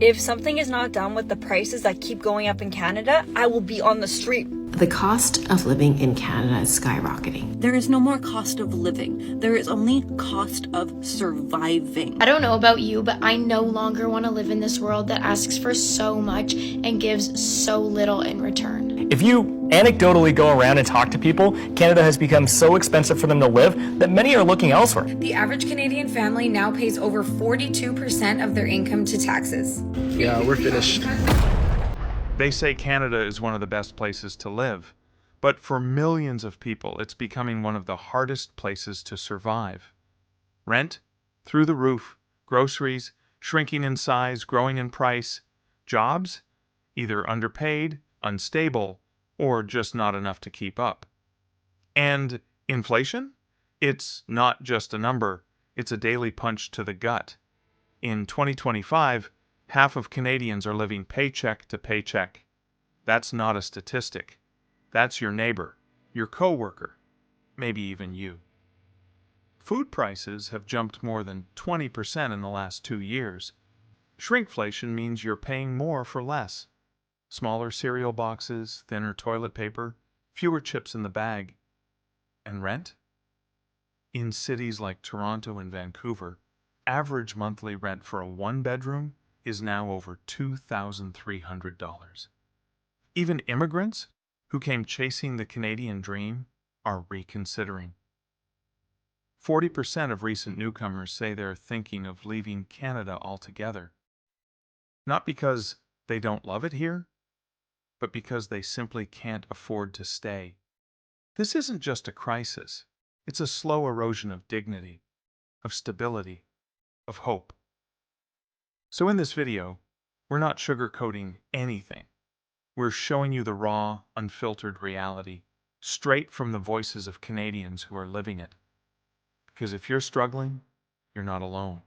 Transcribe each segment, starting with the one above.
If something is not done with the prices that keep going up in Canada, I will be on the street. The cost of living in Canada is skyrocketing. There is no more cost of living. There is only cost of surviving. I don't know about you, but I no longer want to live in this world that asks for so much and gives so little in return. If you anecdotally go around and talk to people, Canada has become so expensive for them to live that many are looking elsewhere. The average Canadian family now pays over 42% of their income to taxes. Yeah, we're finished. They say Canada is one of the best places to live, but for millions of people, it's becoming one of the hardest places to survive. Rent, through the roof, groceries, shrinking in size, growing in price, jobs, either underpaid, unstable, or just not enough to keep up. And inflation? It's not just a number, it's a daily punch to the gut. In 2025, half of Canadians are living paycheck to paycheck. That's not a statistic. That's your neighbor, your coworker, maybe even you. Food prices have jumped more than 20% in the last 2 years. Shrinkflation means you're paying more for less. Smaller cereal boxes, thinner toilet paper, fewer chips in the bag. And rent? In cities like Toronto and Vancouver, average monthly rent for a one-bedroom is now over $2,300. Even immigrants, who came chasing the Canadian dream, are reconsidering. 40% of recent newcomers say they're thinking of leaving Canada altogether. Not because they don't love it here, but because they simply can't afford to stay. This isn't just a crisis. It's a slow erosion of dignity, of stability, of hope. So in this video, we're not sugarcoating anything. We're showing you the raw, unfiltered reality, straight from the voices of Canadians who are living it. Because if you're struggling, you're not alone.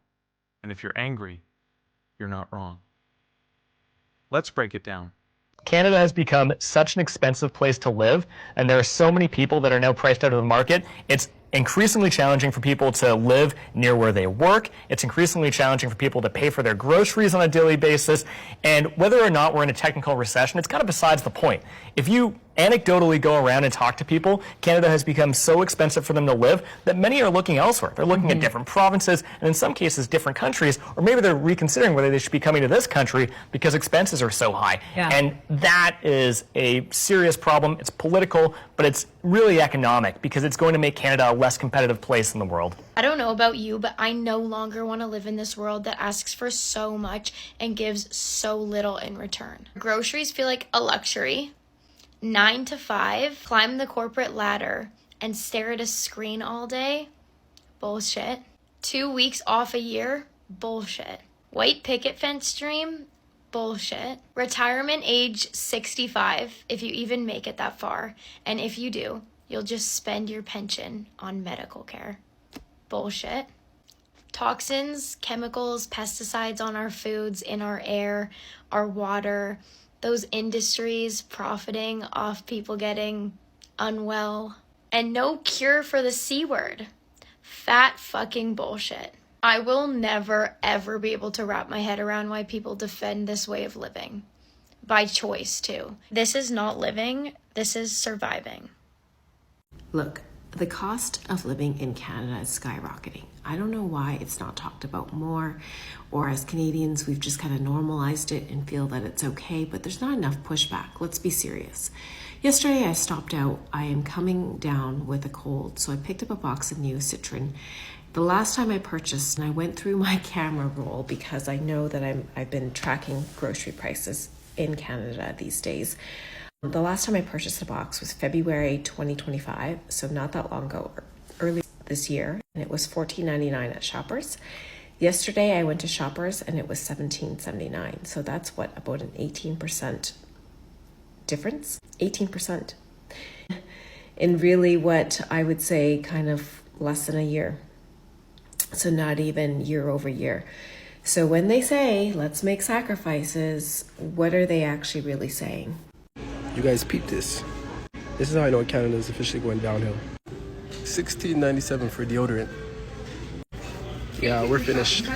And if you're angry, you're not wrong. Let's break it down. Canada has become such an expensive place to live, and there are so many people that are now priced out of the market. It's increasingly challenging for people to live near where they work. It's increasingly challenging for people to pay for their groceries on a daily basis. And whether or not we're in a technical recession, it's kind of besides the point. If you anecdotally go around and talk to people, Canada has become so expensive for them to live that many are looking elsewhere. They're looking at different provinces, and in some cases different countries, or maybe they're reconsidering whether they should be coming to this country because expenses are so high. Yeah. And that is a serious problem. It's political, but it's really economic because it's going to make Canada a less competitive place in the world. I don't know about you, but I no longer want to live in this world that asks for so much and gives so little in return. Groceries feel like a luxury. 9 to 5, climb the corporate ladder and stare at a screen all day? Bullshit. 2 weeks off a year? Bullshit. White picket fence dream? Bullshit. Retirement age 65, if you even make it that far. And if you do, you'll just spend your pension on medical care. Bullshit. Toxins, chemicals, pesticides on our foods, in our air, our water, those industries profiting off people getting unwell, and no cure for the C word. Fat fucking bullshit. I will never, ever be able to wrap my head around why people defend this way of living. By choice, too. This is not living, this is surviving. Look, the cost of living in Canada is skyrocketing. I don't know why it's not talked about more, or as Canadians, we've just kind of normalized it and feel that it's okay, but there's not enough pushback. Let's be serious. Yesterday, I stopped out. I am coming down with a cold, so I picked up a box of new Citron. The last time I purchased, and I went through my camera roll because I know that I've been tracking grocery prices in Canada these days. The last time I purchased a box was February 2025, so not that long ago, early this year, and it was $14.99 at Shoppers. Yesterday I went to Shoppers and it was $17.79, so that's what, about an 18% difference? 18%. In really what I would say kind of less than a year. So not even year over year. So when they say, let's make sacrifices, what are they actually really saying? You guys peep this. This is how I know Canada is officially going downhill. $16.97 for deodorant. Yeah, we're finished.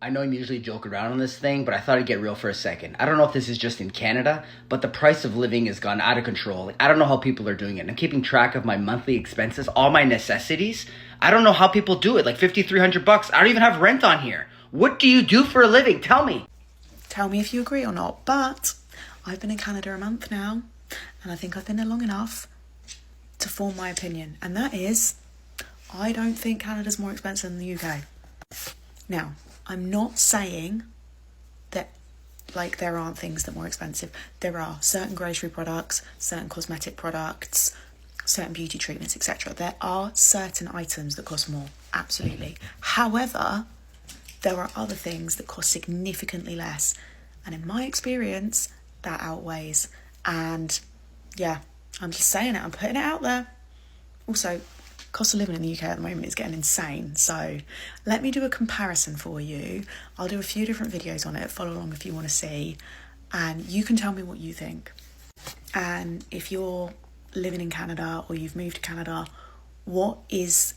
I know I'm usually joke around on this thing, but I thought I'd get real for a second. I don't know if this is just in Canada, but the price of living has gone out of control. Like, I don't know how people are doing it. I'm keeping track of my monthly expenses, all my necessities. I don't know how people do it. Like $5,300. I don't even have rent on here. What do you do for a living? Tell me. Tell me if you agree or not, but I've been in Canada a month now, and I think I've been there long enough to form my opinion, and that is, I don't think Canada's more expensive than the UK. Now, I'm not saying that, like, there aren't things that are more expensive. There are certain grocery products, certain cosmetic products, certain beauty treatments, etc. There are certain items that cost more, absolutely. However, there are other things that cost significantly less. And in my experience, that outweighs. And yeah, I'm just saying it, I'm putting it out there. Also, cost of living in the UK at the moment is getting insane. So let me do a comparison for you. I'll do a few different videos on it. Follow along if you want to see. And you can tell me what you think. And if you're living in Canada or you've moved to Canada, what is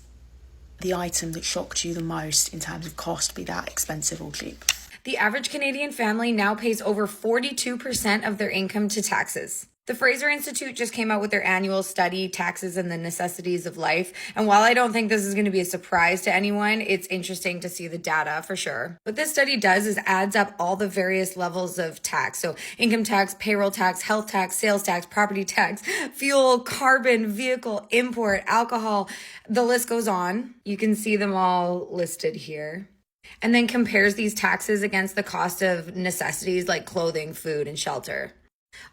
the item that shocked you the most in terms of cost, be that expensive or cheap? The average Canadian family now pays over 42% of their income to taxes. The Fraser Institute just came out with their annual study, Taxes and the Necessities of Life. And while I don't think this is going to be a surprise to anyone, it's interesting to see the data for sure. What this study does is adds up all the various levels of tax. So income tax, payroll tax, health tax, sales tax, property tax, fuel, carbon, vehicle, import, alcohol. The list goes on. You can see them all listed here. And then compares these taxes against the cost of necessities like clothing, food, and shelter.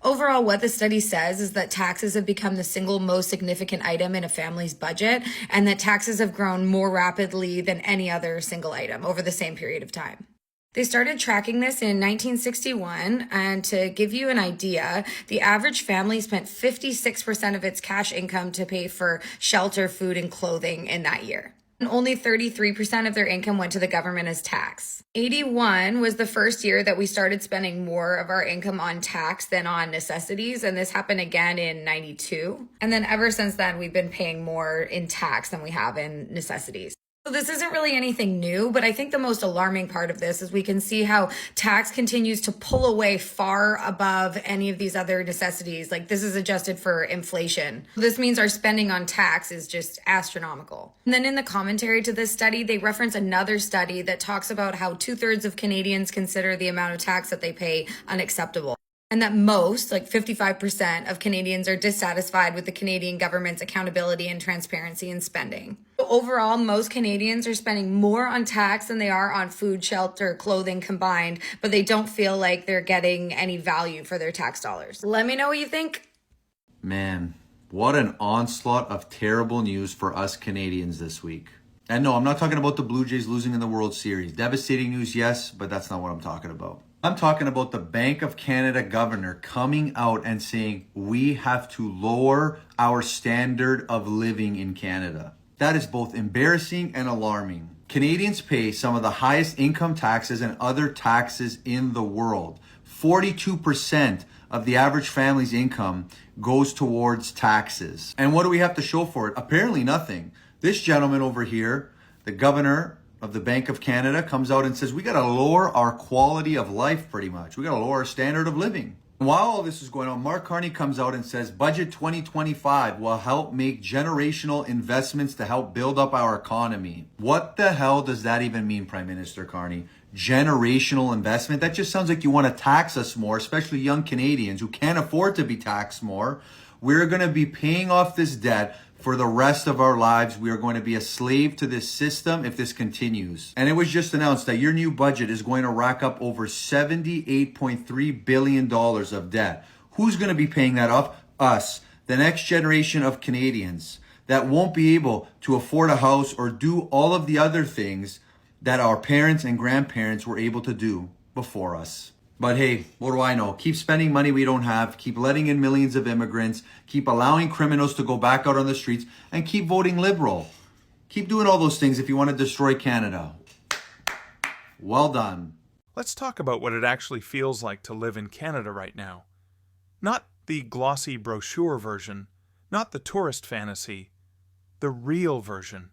Overall, what the study says is that taxes have become the single most significant item in a family's budget, and that taxes have grown more rapidly than any other single item over the same period of time. They started tracking this in 1961, and to give you an idea, the average family spent 56% of its cash income to pay for shelter, food, and clothing in that year. And only 33% of their income went to the government as tax. 81 was the first year that we started spending more of our income on tax than on necessities, and this happened again in 92. And then ever since then, we've been paying more in tax than we have in necessities. So this isn't really anything new, but I think the most alarming part of this is we can see how tax continues to pull away far above any of these other necessities. Like, this is adjusted for inflation. This means our spending on tax is just astronomical. And then in the commentary to this study, they reference another study that talks about how 2/3 of Canadians consider the amount of tax that they pay unacceptable. And that most, like 55% of Canadians, are dissatisfied with the Canadian government's accountability and transparency in spending. So overall, most Canadians are spending more on tax than they are on food, shelter, clothing combined, but they don't feel like they're getting any value for their tax dollars. Let me know what you think. Man, what an onslaught of terrible news for us Canadians this week. And no, I'm not talking about the Blue Jays losing in the World Series. Devastating news, yes, but that's not what I'm talking about. I'm talking about the Bank of Canada governor coming out and saying we have to lower our standard of living in Canada. That is both embarrassing and alarming. Canadians pay some of the highest income taxes and other taxes in the world. 42% of the average family's income goes towards taxes. And what do we have to show for it? Apparently nothing. This gentleman over here, the governor of the Bank of Canada, comes out and says we got to lower our quality of life pretty much. We got to lower our standard of living. While all this is going on, Mark Carney comes out and says Budget 2025 will help make generational investments to help build up our economy. What the hell does that even mean, Prime Minister Carney? Generational investment? That just sounds like you want to tax us more, especially young Canadians who can't afford to be taxed more. We're going to be paying off this debt for the rest of our lives. We are going to be a slave to this system if this continues. And it was just announced that your new budget is going to rack up over $78.3 billion of debt. Who's going to be paying that off? Us, the next generation of Canadians that won't be able to afford a house or do all of the other things that our parents and grandparents were able to do before us. But hey, what do I know? Keep spending money we don't have, keep letting in millions of immigrants, keep allowing criminals to go back out on the streets, and keep voting Liberal. Keep doing all those things if you want to destroy Canada. Well done. Let's talk about what it actually feels like to live in Canada right now. Not the glossy brochure version, not the tourist fantasy, the real version.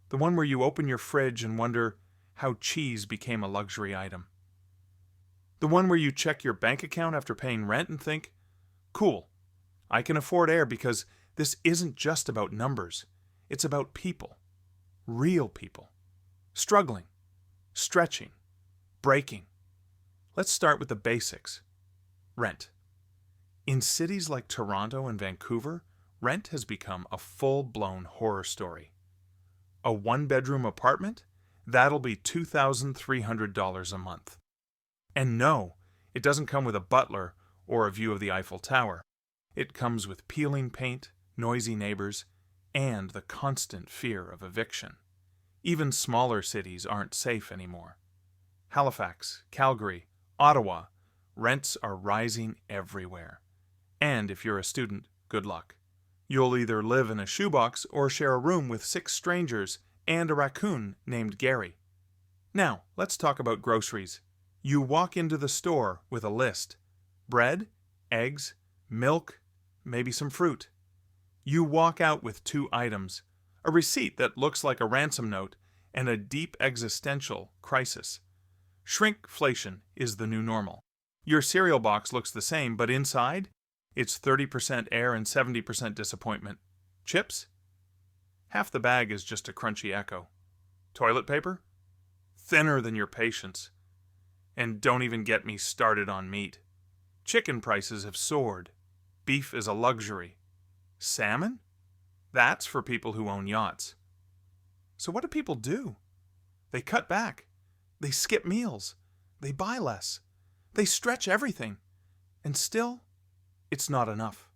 The one where you open your fridge and wonder, how cheese became a luxury item. The one where you check your bank account after paying rent and think, cool, I can afford air because this isn't just about numbers. It's about people, real people, struggling, stretching, breaking. Let's start with the basics. Rent. In cities like Toronto and Vancouver, rent has become a full-blown horror story. A one-bedroom apartment? That'll be $2,300 a month. And no, it doesn't come with a butler or a view of the Eiffel Tower. It comes with peeling paint, noisy neighbors, and the constant fear of eviction. Even smaller cities aren't safe anymore. Halifax, Calgary, Ottawa, rents are rising everywhere. And if you're a student, good luck. You'll either live in a shoebox or share a room with 6 strangers and a raccoon named Gary. Now, let's talk about groceries. You walk into the store with a list. Bread, eggs, milk, maybe some fruit. You walk out with 2 items, a receipt that looks like a ransom note, and a deep existential crisis. Shrinkflation is the new normal. Your cereal box looks the same, but inside, it's 30% air and 70% disappointment. Chips? Half the bag is just a crunchy echo. Toilet paper? Thinner than your patience. And don't even get me started on meat. Chicken prices have soared. Beef is a luxury. Salmon? That's for people who own yachts. So what do people do? They cut back. They skip meals. They buy less. They stretch everything. And still, it's not enough.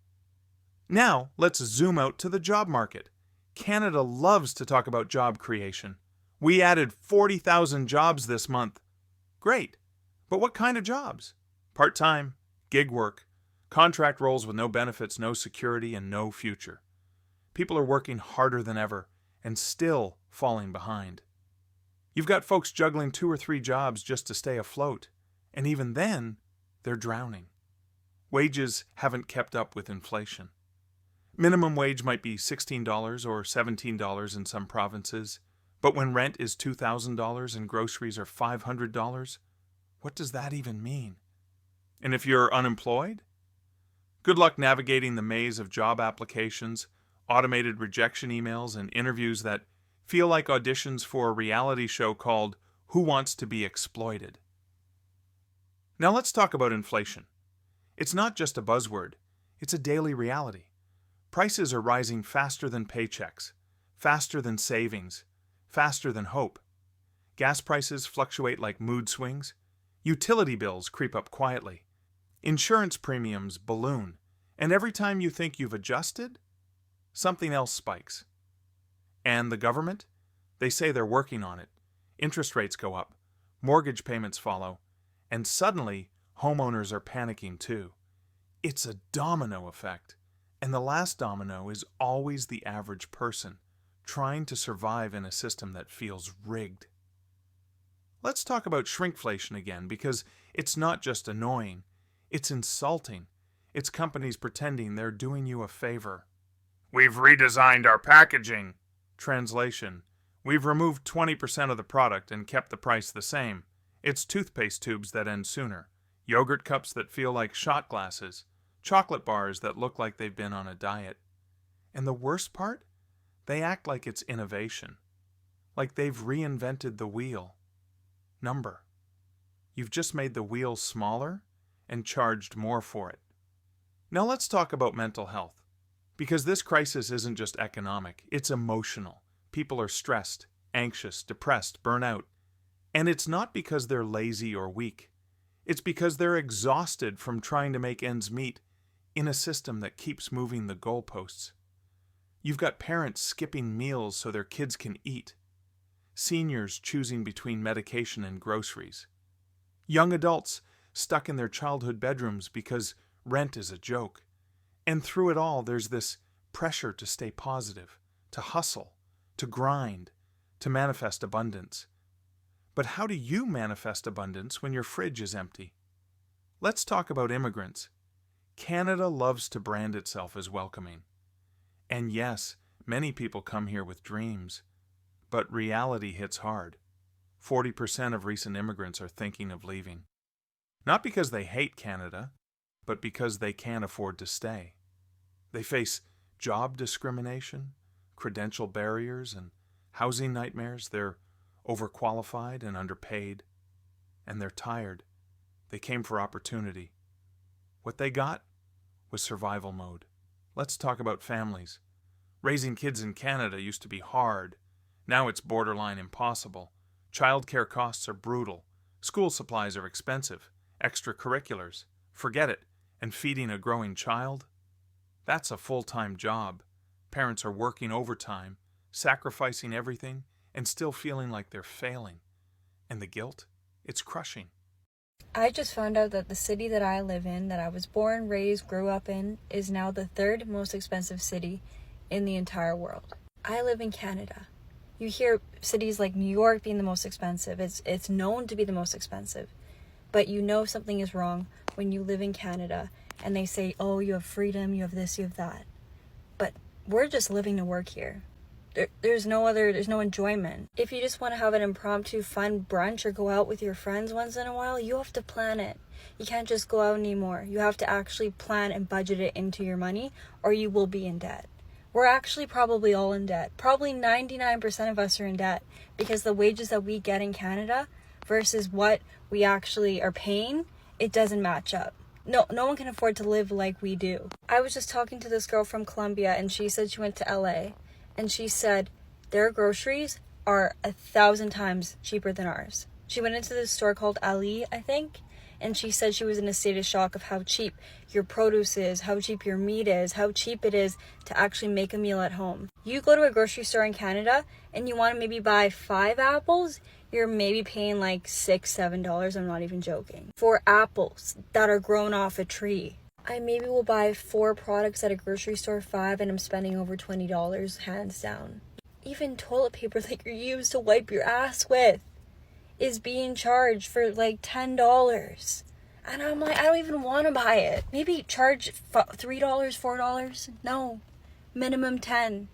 Now, let's zoom out to the job market. Canada loves to talk about job creation. We added 40,000 jobs this month. Great. But what kind of jobs? Part-time, gig work, contract roles with no benefits, no security, and no future. People are working harder than ever and still falling behind. You've got folks juggling 2 or 3 jobs just to stay afloat, and even then, they're drowning. Wages haven't kept up with inflation. Minimum wage might be $16 or $17 in some provinces, but when rent is $2,000 and groceries are $500, what does that even mean? And if you're unemployed? Good luck navigating the maze of job applications, automated rejection emails, and interviews that feel like auditions for a reality show called Who Wants to Be Exploited? Now let's talk about inflation. It's not just a buzzword, it's a daily reality. Prices are rising faster than paychecks, faster than savings, faster than hope. Gas prices fluctuate like mood swings. Utility bills creep up quietly. Insurance premiums balloon. And every time you think you've adjusted, something else spikes. And the government? They say they're working on it. Interest rates go up. Mortgage payments follow. And suddenly, homeowners are panicking too. It's a domino effect. And the last domino is always the average person, trying to survive in a system that feels rigged. Let's talk about shrinkflation again, because it's not just annoying, it's insulting. It's companies pretending they're doing you a favor. We've redesigned our packaging. Translation: we've removed 20% of the product and kept the price the same. It's toothpaste tubes that end sooner, yogurt cups that feel like shot glasses, chocolate bars that look like they've been on a diet. And the worst part? They act like it's innovation, like they've reinvented the wheel. Number. You've just made the wheel smaller and charged more for it. Now let's talk about mental health, because this crisis isn't just economic, it's emotional. People are stressed, anxious, depressed, burnout. And it's not because they're lazy or weak. It's because they're exhausted from trying to make ends meet in a system that keeps moving the goalposts. You've got parents skipping meals so their kids can eat. Seniors choosing between medication and groceries. Young adults stuck in their childhood bedrooms because rent is a joke. And through it all, there's this pressure to stay positive, to hustle, to grind, to manifest abundance. But how do you manifest abundance when your fridge is empty? Let's talk about immigrants. Canada loves to brand itself as welcoming. And yes, many people come here with dreams. But reality hits hard. 40% of recent immigrants are thinking of leaving. Not because they hate Canada, but because they can't afford to stay. They face job discrimination, credential barriers, and housing nightmares. They're overqualified and underpaid, and they're tired. They came for opportunity. What they got was survival mode. Let's talk about families. Raising kids in Canada used to be hard. Now it's borderline impossible. Childcare costs are brutal. School supplies are expensive. Extracurriculars, forget it. And feeding a growing child? That's a full-time job. Parents are working overtime, sacrificing everything, and still feeling like they're failing. And the guilt? It's crushing. I just found out that the city that I live in, that I was born, raised, grew up in, is now the third most expensive city in the entire world. I live in Canada. You hear cities like New York being the most expensive. It's known to be the most expensive. But you know something is wrong when you live in Canada and they say, oh, you have freedom, you have this, you have that. But we're just living to work here. There's no enjoyment. If you just want to have an impromptu fun brunch or go out with your friends once in a while, you have to plan it. You can't just go out anymore. You have to actually plan and budget it into your money, or you will be in debt. We're actually probably all in debt. Probably 99% of us are in debt because the wages that we get in Canada versus what we actually are paying, it doesn't match up. No one can afford to live like we do. I was just talking to this girl from Colombia, and she said she went to LA, and she said their groceries are 1,000 times cheaper than ours. She went into this store called Ali, I think, and she said she was in a state of shock of how cheap your produce is, how cheap your meat is, how cheap it is to actually make a meal at home. You go to a grocery store in Canada and you want to maybe buy 5 apples, you're maybe paying like $6-7, I'm not even joking, for apples that are grown off a tree. I maybe will buy 4 products at a grocery store, 5, and I'm spending over $20 hands down. Even toilet paper that you use to wipe your ass with is being charged for like $10. And I'm like, I don't even want to buy it. Maybe charge $3, $4. No, minimum 10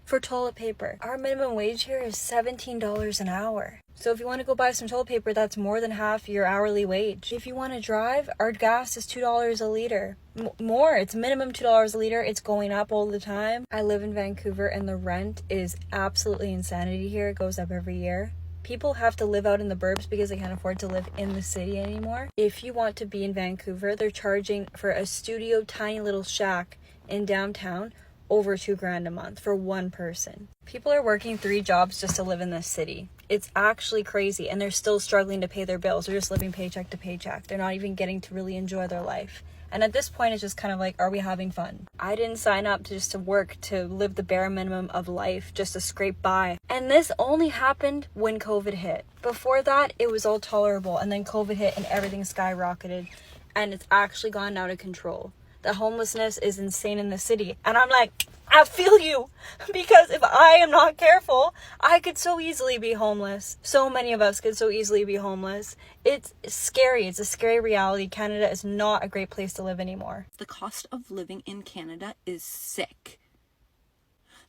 for toilet paper. Our minimum wage here is $17 an hour. So if you want to go buy some toilet paper, that's more than half your hourly wage. If you want to drive, our gas is $2 a liter. More, it's minimum $2 a liter. It's going up all the time. I live in Vancouver and the rent is absolutely insanity here. It goes up every year. People have to live out in the burbs because they can't afford to live in the city anymore. If you want to be in Vancouver, they're charging for a studio tiny little shack in downtown over $2,000 a month for one person. People are working 3 jobs just to live in this city. It's actually crazy, and they're still struggling to pay their bills. They're just living paycheck to paycheck. They're not even getting to really enjoy their life. And at this point, it's just kind of like, are we having fun? I didn't sign up to work to live the bare minimum of life, just to scrape by. And this only happened when COVID hit. Before that, it was all tolerable. And then COVID hit and everything skyrocketed. And it's actually gone out of control. The homelessness is insane in the city. And I'm like, I feel you. Because if I am not careful, I could so easily be homeless. So many of us could so easily be homeless. It's scary. It's a scary reality. Canada is not a great place to live anymore. The cost of living in Canada is sick.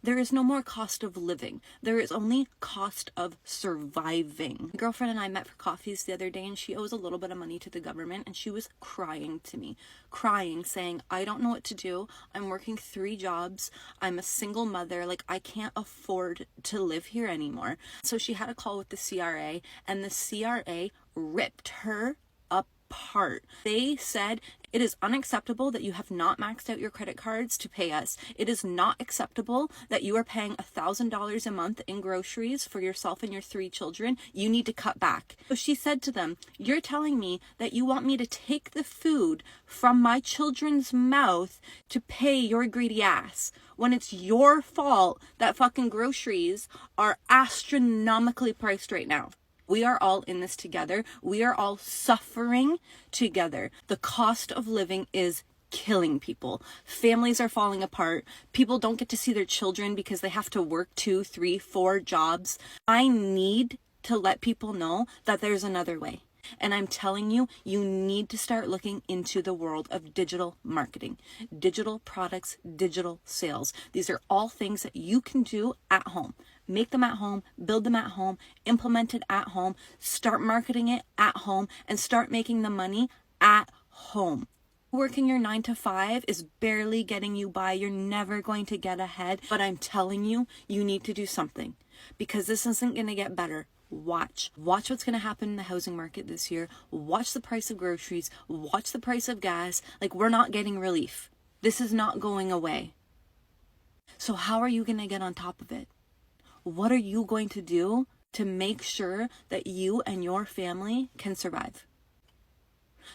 There is no more cost of living. There is only cost of surviving. My girlfriend and I met for coffees the other day, and she owes a little bit of money to the government, and she was crying to me, saying, I don't know what to do. I'm working 3 jobs. I'm a single mother. Like, I can't afford to live here anymore. So she had a call with the CRA, and the CRA ripped her apart. They said, it is unacceptable that you have not maxed out your credit cards to pay us. It is not acceptable that you are paying $1,000 a month in groceries for yourself and your 3 children. You need to cut back. So she said to them, you're telling me that you want me to take the food from my children's mouth to pay your greedy ass, when it's your fault that fucking groceries are astronomically priced right now. We are all in this together. We are all suffering together. The cost of living is killing people. Families are falling apart. People don't get to see their children because they have to work 2, 3, 4 jobs. I need to let people know that there's another way. And I'm telling you, you need to start looking into the world of digital marketing, digital products, digital sales. These are all things that you can do at home. Make them at home, build them at home, implement it at home, start marketing it at home, and start making the money at home. Working your 9 to 5 is barely getting you by. You're never going to get ahead, but I'm telling you, you need to do something because this isn't going to get better. Watch what's going to happen in the housing market this year. Watch the price of groceries, watch the price of gas. Like, we're not getting relief. This is not going away. So how are you going to get on top of it? What are you going to do to make sure that you and your family can survive?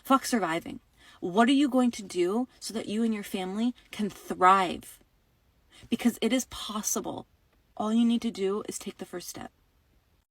Fuck surviving. What are you going to do so that you and your family can thrive? Because it is possible. All you need to do is take the first step.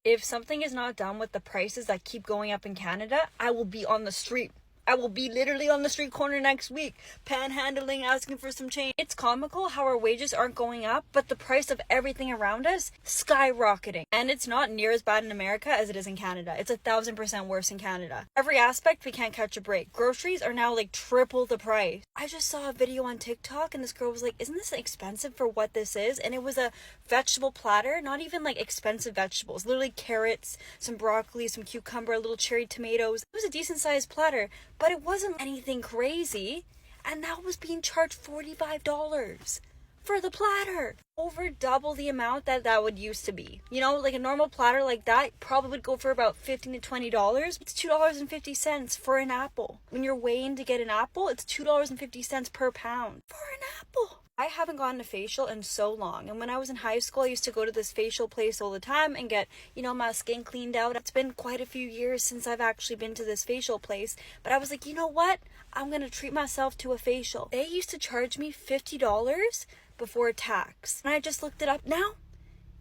If something is not done with the prices that keep going up in Canada, I will be on the street. I will be literally on the street corner next week, panhandling, asking for some change. It's comical how our wages aren't going up, but the price of everything around us skyrocketing. And it's not near as bad in America as it is in Canada. It's 1,000% worse in Canada. Every aspect, we can't catch a break. Groceries are now like triple the price. I just saw a video on TikTok and this girl was like, isn't this expensive for what this is? And it was a vegetable platter, not even like expensive vegetables, literally carrots, some broccoli, some cucumber, a little cherry tomatoes. It was a decent sized platter. But it wasn't anything crazy, and that was being charged $45 for the platter. Over double the amount that would used to be. You know, like a normal platter like that probably would go for about $15 to $20. It's $2.50 for an apple. When you're weighing to get an apple, it's $2.50 per pound for an apple. I haven't gotten a facial in so long, and when I was in high school I used to go to this facial place all the time and get, my skin cleaned out. It's been quite a few years since I've actually been to this facial place, but I was like, you know what, I'm gonna treat myself to a facial. They used to charge me $50 before tax, and I just looked it up now.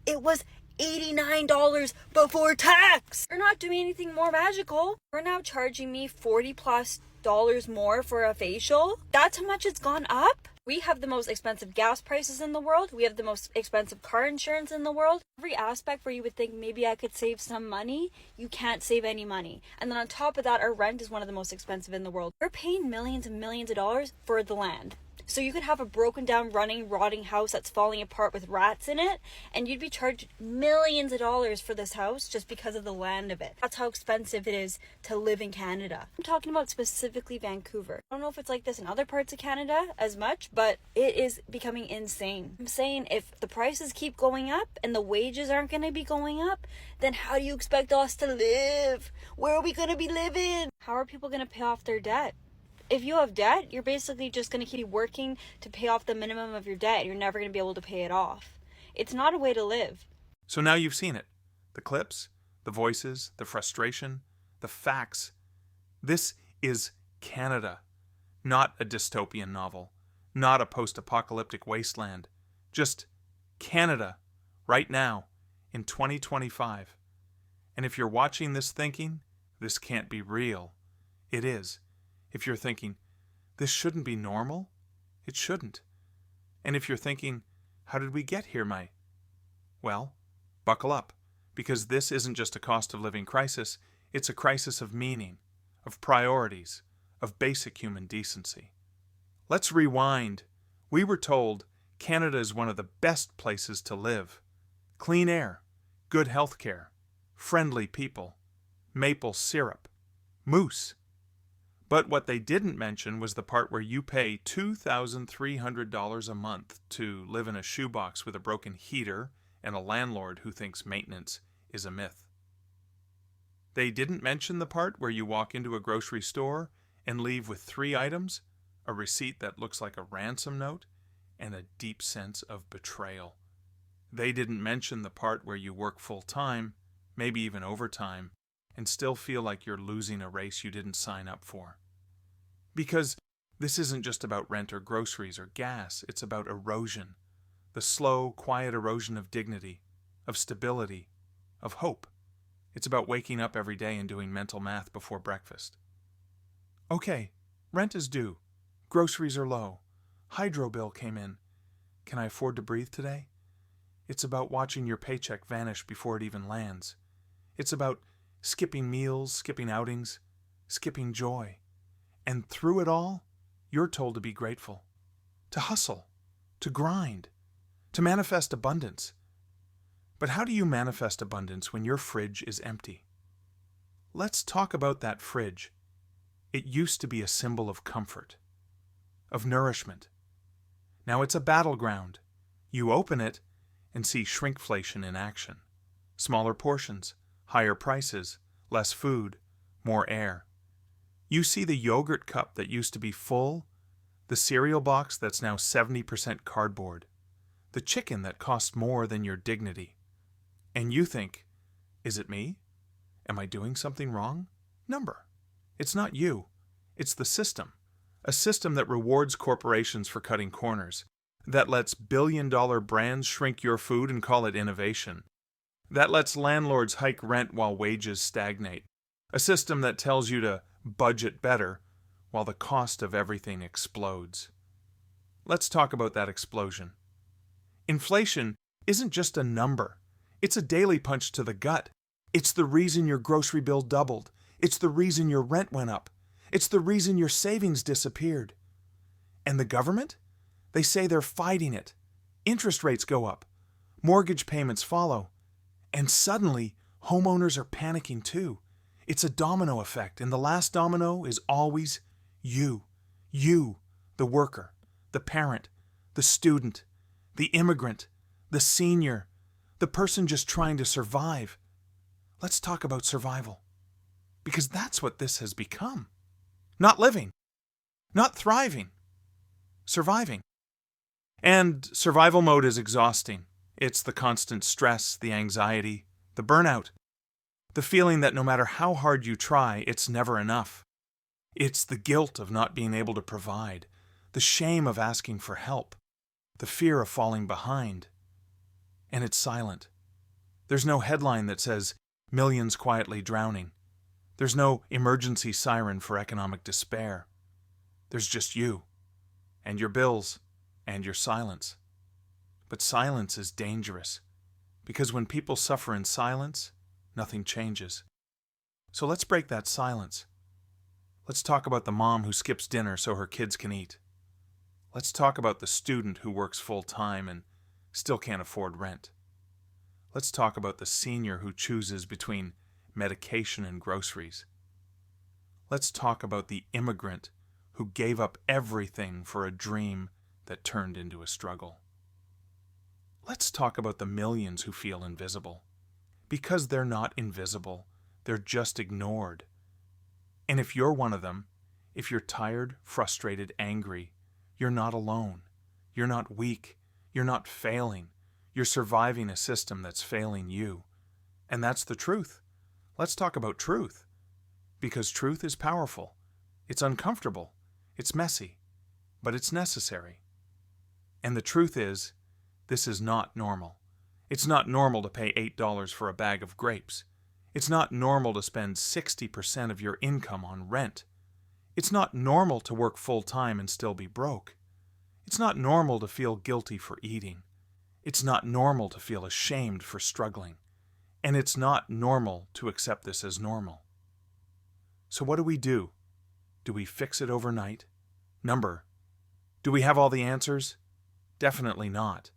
It was $89 before tax. They're not doing anything more magical. They're now charging me $40+ more for a facial. That's how much it's gone up. We have the most expensive gas prices in the world. We have the most expensive car insurance in the world. Every aspect where you would think maybe I could save some money, you can't save any money. And then on top of that, our rent is one of the most expensive in the world. We're paying millions and millions of dollars for the land. So you could have a broken down, running, rotting house that's falling apart with rats in it, and you'd be charged millions of dollars for this house just because of the land of it. That's how expensive it is to live in Canada. I'm talking about specifically Vancouver. I don't know if it's like this in other parts of Canada as much, but it is becoming insane. I'm saying if the prices keep going up and the wages aren't going to be going up, then how do you expect us to live? Where are we going to be living? How are people going to pay off their debt? If you have debt, you're basically just going to keep working to pay off the minimum of your debt. You're never going to be able to pay it off. It's not a way to live. So now you've seen it. The clips, the voices, the frustration, the facts. This is Canada, not a dystopian novel, not a post-apocalyptic wasteland. Just Canada, right now, in 2025. And if you're watching this thinking, this can't be real, it is. If you're thinking, this shouldn't be normal, it shouldn't. And if you're thinking, how did we get here, mate? Well, buckle up, because this isn't just a cost of living crisis, it's a crisis of meaning, of priorities, of basic human decency. Let's rewind. We were told Canada is one of the best places to live. Clean air, good health care, friendly people, maple syrup, moose. But what they didn't mention was the part where you pay $2,300 a month to live in a shoebox with a broken heater and a landlord who thinks maintenance is a myth. They didn't mention the part where you walk into a grocery store and leave with 3 items, a receipt that looks like a ransom note, and a deep sense of betrayal. They didn't mention the part where you work full-time, maybe even overtime, and still feel like you're losing a race you didn't sign up for. Because this isn't just about rent or groceries or gas, it's about erosion. The slow, quiet erosion of dignity, of stability, of hope. It's about waking up every day and doing mental math before breakfast. Okay, rent is due. Groceries are low. Hydro bill came in. Can I afford to breathe today? It's about watching your paycheck vanish before it even lands. It's about skipping meals, skipping outings, skipping joy. And through it all, you're told to be grateful, to hustle, to grind, to manifest abundance. But how do you manifest abundance when your fridge is empty? Let's talk about that fridge. It used to be a symbol of comfort, of nourishment. Now it's a battleground. You open it and see shrinkflation in action. Smaller portions, higher prices, less food, more air. You see the yogurt cup that used to be full, the cereal box that's now 70% cardboard, the chicken that costs more than your dignity. And you think, is it me? Am I doing something wrong? Number. It's not you. It's the system. A system that rewards corporations for cutting corners, that lets billion-dollar brands shrink your food and call it innovation, that lets landlords hike rent while wages stagnate, a system that tells you to budget better while the cost of everything explodes. Let's talk about that explosion. Inflation isn't just a number. It's a daily punch to the gut. It's the reason your grocery bill doubled. It's the reason your rent went up. It's the reason your savings disappeared. And the government? They say they're fighting it. Interest rates go up. Mortgage payments follow. And suddenly, homeowners are panicking too. It's a domino effect, and the last domino is always you. You, the worker, the parent, the student, the immigrant, the senior, the person just trying to survive. Let's talk about survival. Because that's what this has become. Not living. Not thriving. Surviving. And survival mode is exhausting. It's the constant stress, the anxiety, the burnout. The feeling that no matter how hard you try, it's never enough. It's the guilt of not being able to provide, the shame of asking for help, the fear of falling behind. And it's silent. There's no headline that says, millions quietly drowning. There's no emergency siren for economic despair. There's just you, and your bills, and your silence. But silence is dangerous, because when people suffer in silence, nothing changes. So let's break that silence. Let's talk about the mom who skips dinner so her kids can eat. Let's talk about the student who works full-time and still can't afford rent. Let's talk about the senior who chooses between medication and groceries. Let's talk about the immigrant who gave up everything for a dream that turned into a struggle. Let's talk about the millions who feel invisible. Because they're not invisible, they're just ignored. And if you're one of them, if you're tired, frustrated, angry, you're not alone. You're not weak. You're not failing. You're surviving a system that's failing you. And that's the truth. Let's talk about truth. Because truth is powerful. It's uncomfortable. It's messy. But it's necessary. And the truth is, this is not normal. It's not normal to pay $8 for a bag of grapes. It's not normal to spend 60% of your income on rent. It's not normal to work full-time and still be broke. It's not normal to feel guilty for eating. It's not normal to feel ashamed for struggling. And it's not normal to accept this as normal. So what do? Do we fix it overnight? Number. Do we have all the answers? Definitely not.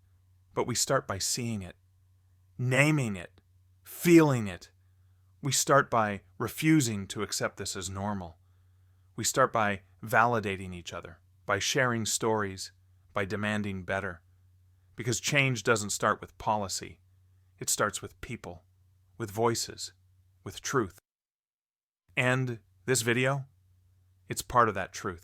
But we start by seeing it, naming it, feeling it. We start by refusing to accept this as normal. We start by validating each other, by sharing stories, by demanding better. Because change doesn't start with policy. It starts with people, with voices, with truth. And this video, it's part of that truth.